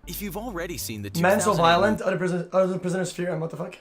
If you've already seen the Men so 2008 violent, other prisoners fear him. What the fuck?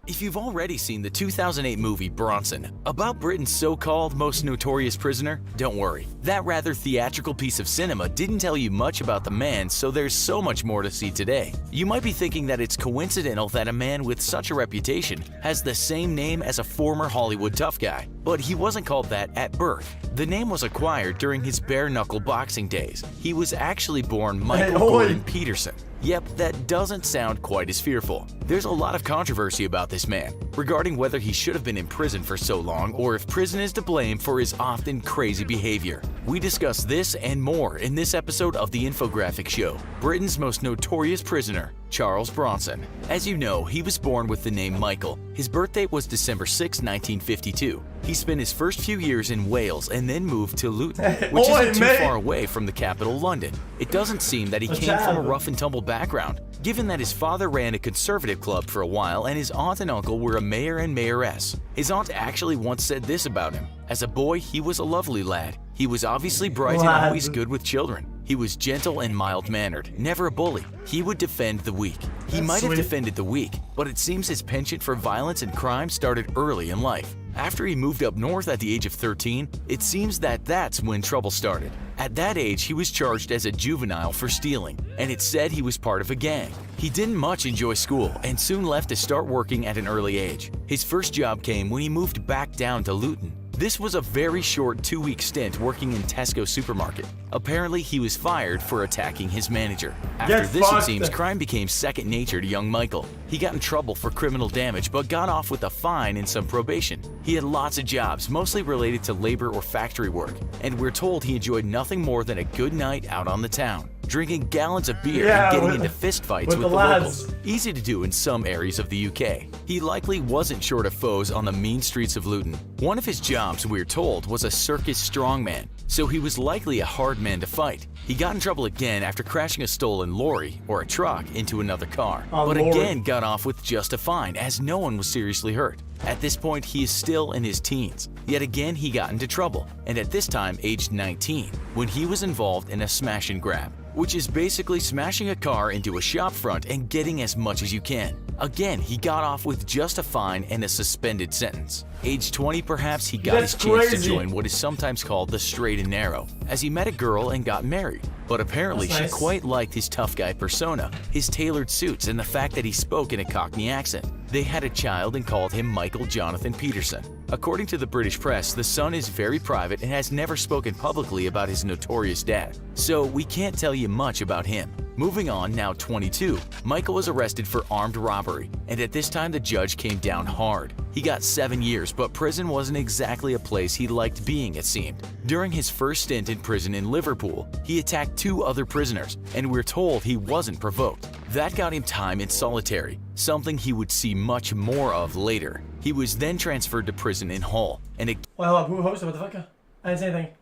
If you've already seen the 2008 movie Bronson, about Britain's so-called most notorious prisoner, don't worry. That rather theatrical piece of cinema didn't tell you much about the man, so there's so much more to see today. You might be thinking that it's coincidental that a man with such a reputation has the same name as a former Hollywood tough guy, but he wasn't called that at birth. The name was acquired during his bare-knuckle boxing days. He was actually born Michael Gordon Peterson. Yep, that doesn't sound quite as fearful. There's a lot of controversy about this man, regarding whether he should have been in prison for so long or if prison is to blame for his often crazy behavior. We discuss this and more in this episode of The Infographic Show, Britain's most notorious prisoner, Charles Bronson. As you know, he was born with the name Michael. His birth date was December 6, 1952. He spent his first few years in Wales and then moved to Luton, which isn't too far away from the capital, London. It doesn't seem that he came from a rough and tumble background, given that his father ran a conservative club for a while and his aunt and uncle were a mayor and mayoress. His aunt actually once said this about him: as a boy, he was a lovely lad. He was obviously bright and always good with children. He was gentle and mild-mannered, never a bully. He would defend the weak. He might have defended the weak, but it seems his penchant for violence and crime started early in life. After he moved up north at the age of 13, it seems that that's when trouble started. At that age, he was charged as a juvenile for stealing, and it said he was part of a gang. He didn't much enjoy school and soon left to start working at an early age. His first job came when he moved back down to Luton. This was a very short 2-week stint working in Tesco supermarket. Apparently, he was fired for attacking his manager. After this, it seems, crime became second nature to young Michael. He got in trouble for criminal damage but got off with a fine and some probation. He had lots of jobs, mostly related to labor or factory work, and we're told he enjoyed nothing more than a good night out on the town, drinking gallons of beer and getting into fistfights with the locals. Easy to do in some areas of the UK. He likely wasn't short of foes on the mean streets of Luton. One of his jobs, we're told, was a circus strongman, so he was likely a hard man to fight. He got in trouble again after crashing a stolen lorry, or a truck, into another car, but again got off with just a fine as no one was seriously hurt. At this point, he is still in his teens. Yet again, he got into trouble, and at this time aged 19, when he was involved in a smash and grab, which is basically smashing a car into a shop front and getting as much as you can. Again, he got off with just a fine and a suspended sentence. Age 20 perhaps, he got his chance to join what is sometimes called the straight and narrow, as he met a girl and got married. But apparently she quite liked his tough guy persona, his tailored suits, and the fact that he spoke in a Cockney accent. They had a child and called him Michael Jonathan Peterson. According to the British press, the son is very private and has never spoken publicly about his notorious dad, so we can't tell you much about him. Moving on, now 22, Michael was arrested for armed robbery, and at this time the judge came down hard. He got 7 years, but prison wasn't exactly a place he liked being, it seemed. During his first stint in prison in Liverpool, he attacked 2 other prisoners, and we're told he wasn't provoked. That got him time in solitary, something he would see much more of later. He was then transferred to prison in Hull, and Well, hold up, who hosted? What the fuck? I didn't say anything.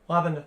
What happened?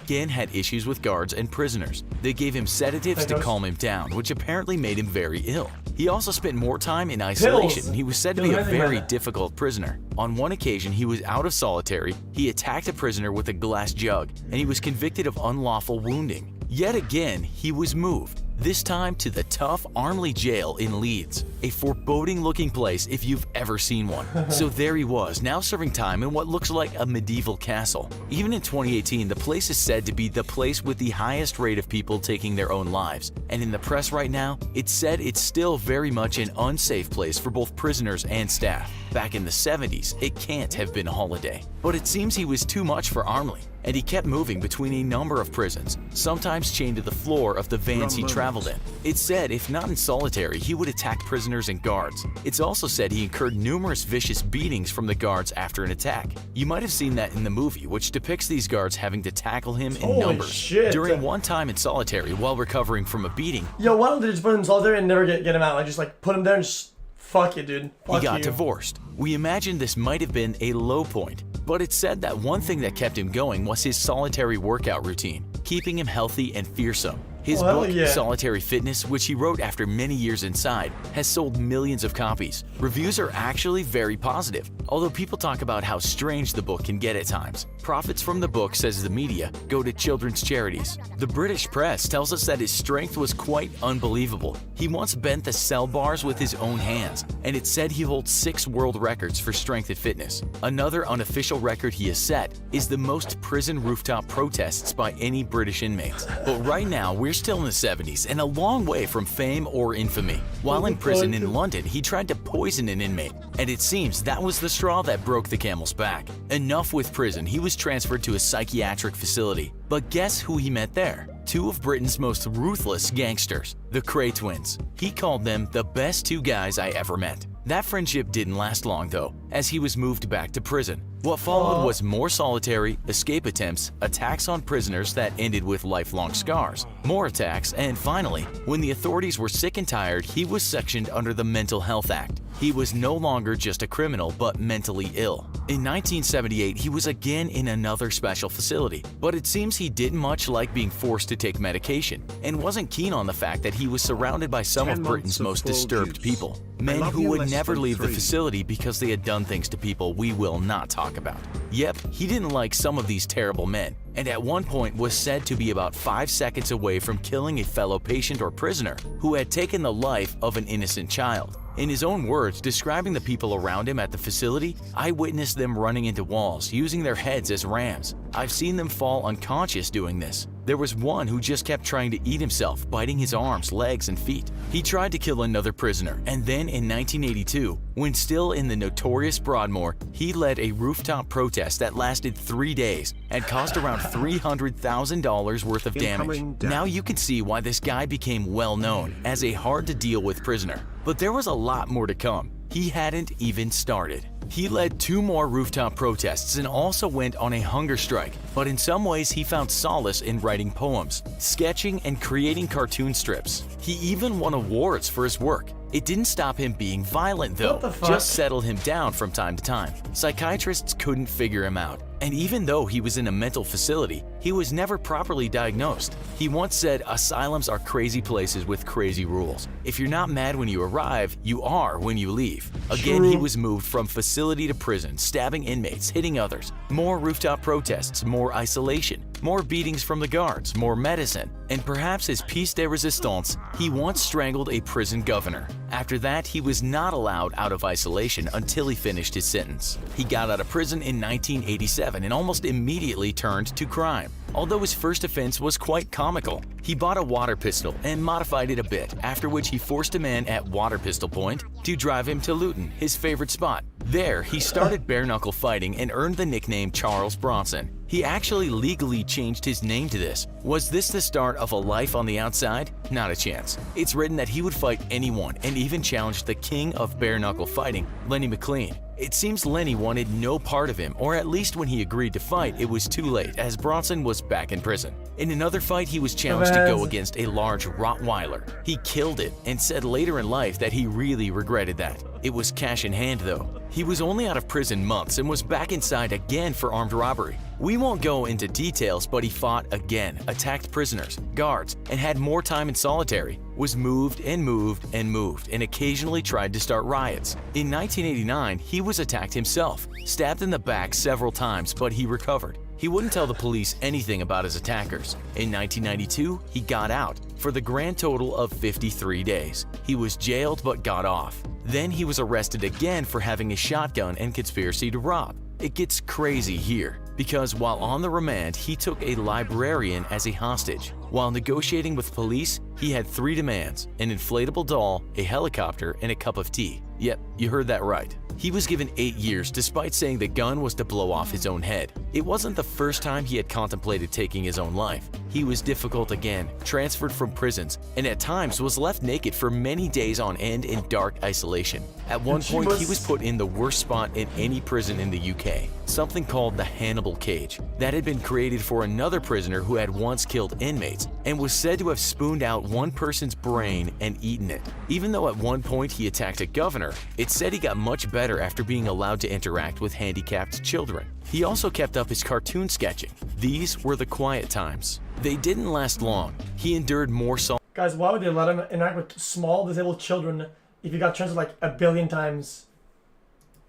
again had issues with guards and prisoners. They gave him sedatives to calm him down, which apparently made him very ill. He also spent more time in isolation. He was said to be a very difficult prisoner. On one occasion, he was out of solitary, he attacked a prisoner with a glass jug, and he was convicted of unlawful wounding. Yet again, he was moved, this time to the tough Armley jail in Leeds, a foreboding-looking place if you've ever seen one. So there he was, now serving time in what looks like a medieval castle. Even in 2018, the place is said to be the place with the highest rate of people taking their own lives. And in the press right now, it's said it's still very much an unsafe place for both prisoners and staff. Back in the 70s, it can't have been a holiday. But it seems he was too much for Armley, and he kept moving between a number of prisons, sometimes chained to the floor of the vans he traveled in. It's said if not in solitary, he would attack prisoners and guards. It's also said he incurred numerous vicious beatings from the guards after an attack. You might have seen that in the movie, which depicts these guards having to tackle him in numbers. During one time in solitary while recovering from a beating, yo, why don't they just put him in solitary and never get him out? Like, just like put him there and just fuck it, dude. Fuck he got divorced. We imagine this might have been a low point, but it's said that one thing that kept him going was his solitary workout routine, keeping him healthy and fearsome. His Oh, hell book, yeah. Solitary Fitness, which he wrote after many years inside, has sold millions of copies. Reviews are actually very positive, although people talk about how strange the book can get at times. Profits from the book, says the media, go to children's charities. The British press tells us that his strength was quite unbelievable. He once bent the cell bars with his own hands, and it's said he holds 6 world records for strength and fitness. Another unofficial record he has set is the most prison rooftop protests by any British inmates. But right now, we're still in the 70s and a long way from fame or infamy. While in prison in London, he tried to poison an inmate, and it seems that was the straw that broke the camel's back. Enough with prison, he was transferred to a psychiatric facility. But guess who he met there? 2 of Britain's most ruthless gangsters, the Kray twins. He called them the best 2 guys I ever met. That friendship didn't last long though, as he was moved back to prison. What followed was more solitary, escape attempts, attacks on prisoners that ended with lifelong scars, more attacks, and finally, when the authorities were sick and tired, he was sectioned under the Mental Health Act. He was no longer just a criminal, but mentally ill. In 1978, he was again in another special facility, but it seems he didn't much like being forced to take medication, and wasn't keen on the fact that he was surrounded by some of Britain's most disturbed people. Men who would never leave the facility because they had done things to people we will not talk about. Yep, he didn't like some of these terrible men, and at one point was said to be about 5 seconds away from killing a fellow patient or prisoner who had taken the life of an innocent child. In his own words, describing the people around him at the facility, I witnessed them running into walls, using their heads as rams. I've seen them fall unconscious doing this. There was one who just kept trying to eat himself, biting his arms, legs, and feet. He tried to kill another prisoner, and then in 1982, when still in the notorious Broadmoor, he led a rooftop protest that lasted 3 days and caused around $300,000 worth of damage. Now you can see why this guy became well known as a hard-to-deal-with prisoner. But there was a lot more to come. He hadn't even started. He led 2 more rooftop protests and also went on a hunger strike, but in some ways he found solace in writing poems, sketching, and creating cartoon strips. He even won awards for his work. It didn't stop him being violent though, just settled him down from time to time. Psychiatrists couldn't figure him out, and even though he was in a mental facility, he was never properly diagnosed. He once said, "Asylums are crazy places with crazy rules. If you're not mad when you arrive, you are when you leave." Again, he was moved from facility to prison, stabbing inmates, hitting others. More rooftop protests, more isolation, more beatings from the guards, more medicine, and perhaps his piece de resistance, he once strangled a prison governor. After that, he was not allowed out of isolation until he finished his sentence. He got out of prison in 1987 and almost immediately turned to crime. Although his first offense was quite comical, he bought a water pistol and modified it a bit, after which he forced a man at Water Pistol Point to drive him to Luton, his favorite spot. There, he started bare-knuckle fighting and earned the nickname Charles Bronson. He actually legally changed his name to this. Was this the start of a life on the outside? Not a chance. It's written that he would fight anyone and even challenged the king of bare-knuckle fighting, Lenny McLean. It seems Lenny wanted no part of him, or at least when he agreed to fight, it was too late as Bronson was back in prison. In another fight, he was challenged to go against a large Rottweiler. He killed it and said later in life that he really regretted that. It was cash in hand though. He was only out of prison months and was back inside again for armed robbery. We won't go into details, but he fought again, attacked prisoners, guards, and had more time in solitary, was moved and moved and moved, and occasionally tried to start riots. In 1989, he was attacked himself, stabbed in the back several times, but he recovered. He wouldn't tell the police anything about his attackers. In 1992, he got out for the grand total of 53 days. He was jailed but got off. Then he was arrested again for having a shotgun and conspiracy to rob. It gets crazy here, because while on the remand, he took a librarian as a hostage. While negotiating with police, he had 3 demands: an inflatable doll, a helicopter, and a cup of tea. Yep, you heard that right. He was given 8 years despite saying the gun was to blow off his own head. It wasn't the first time he had contemplated taking his own life. He was difficult again, transferred from prisons, and at times was left naked for many days on end in dark isolation. At one point, he was put in the worst spot in any prison in the UK, something called the Hannibal Cage, that had been created for another prisoner who had once killed inmates and was said to have spooned out one person's brain and eaten it. Even though at one point he attacked a governor, it's said he got much better after being allowed to interact with handicapped children. He also kept up his cartoon sketching. These were the quiet times. They didn't last long. He endured more Guys, why would they let him interact with small, disabled children if he got translated like 1 billion times?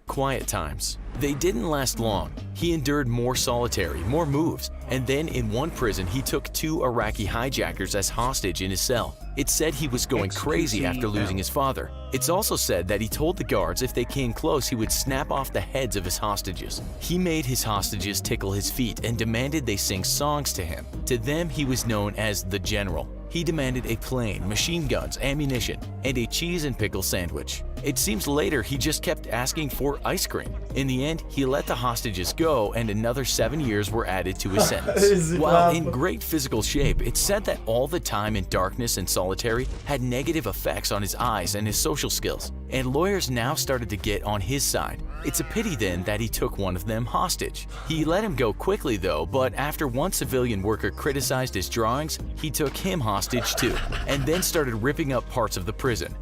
quiet times. They didn't last long. He endured more solitary, more moves, and then in one prison he took 2 Iraqi hijackers as hostage in his cell. It's said he was going crazy after losing his father. It's also said that he told the guards if they came close he would snap off the heads of his hostages. He made his hostages tickle his feet and demanded they sing songs to him. To them he was known as the General. He demanded a plane, machine guns, ammunition, and a cheese and pickle sandwich. It seems later he just kept asking for ice cream. In the end, he let the hostages go and another 7 years were added to his sentence. While in great physical shape, it's said that all the time in darkness and solitary had negative effects on his eyes and his social skills, and lawyers now started to get on his side. It's a pity then that he took one of them hostage. He let him go quickly though, but after one civilian worker criticized his drawings, he took him hostage too, and then started ripping up parts of the prison.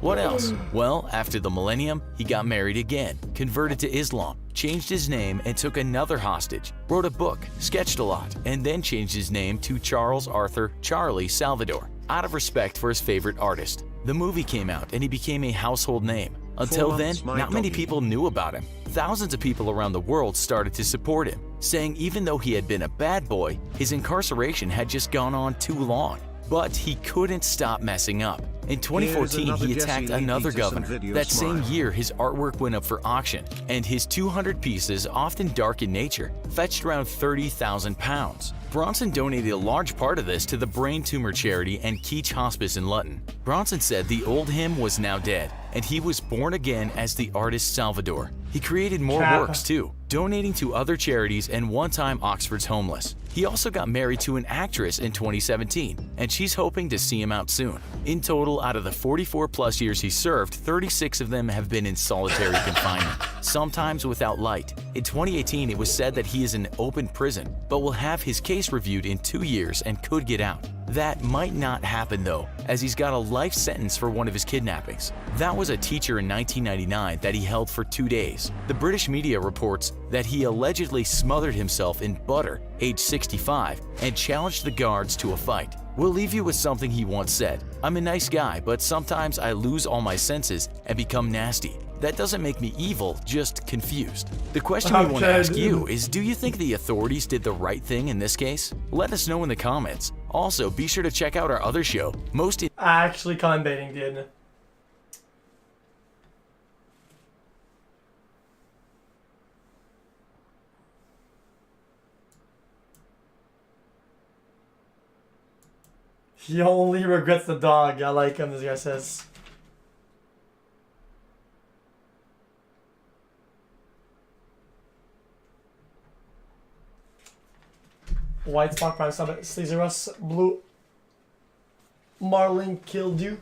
What else? Well, after the millennium, he got married again, converted to Islam, changed his name and took another hostage, wrote a book, sketched a lot, and then changed his name to Charles Arthur Charlie Salvador, out of respect for his favorite artist. The movie came out and he became a household name. Until then, not many people knew about him. Thousands of people around the world started to support him, saying even though he had been a bad boy, his incarceration had just gone on too long. But he couldn't stop messing up. In 2014, he attacked another governor. That same year, his artwork went up for auction, and his 200 pieces, often dark in nature, fetched around £30,000. Bronson donated a large part of this to the brain tumor charity and Keach Hospice in Luton. Bronson said the old him was now dead, and he was born again as the artist Salvador. He created more works too, donating to other charities and one-time Oxford's homeless. He also got married to an actress in 2017, and she's hoping to see him out soon. In total, out of the 44-plus years he served, 36 of them have been in solitary confinement, sometimes without light. In 2018, it was said that he is in open prison, but will have his case reviewed in 2 years and could get out. That might not happen though, as he's got a life sentence for one of his kidnappings. That was a teacher in 1999 that he held for 2 days. The British media reports that he allegedly smothered himself in butter, age 65, and challenged the guards to a fight. We'll leave you with something he once said. "I'm a nice guy, but sometimes I lose all my senses and become nasty. That doesn't make me evil, just confused." The question we want to ask you is, do you think the authorities did the right thing in this case? Let us know in the comments. Also, be sure to check out our other show, Actually clickbaiting, dude. He only regrets the dog. I like him, this guy says. White Spock Prime Summit, Sleazy Russ, Blue Marlin killed you.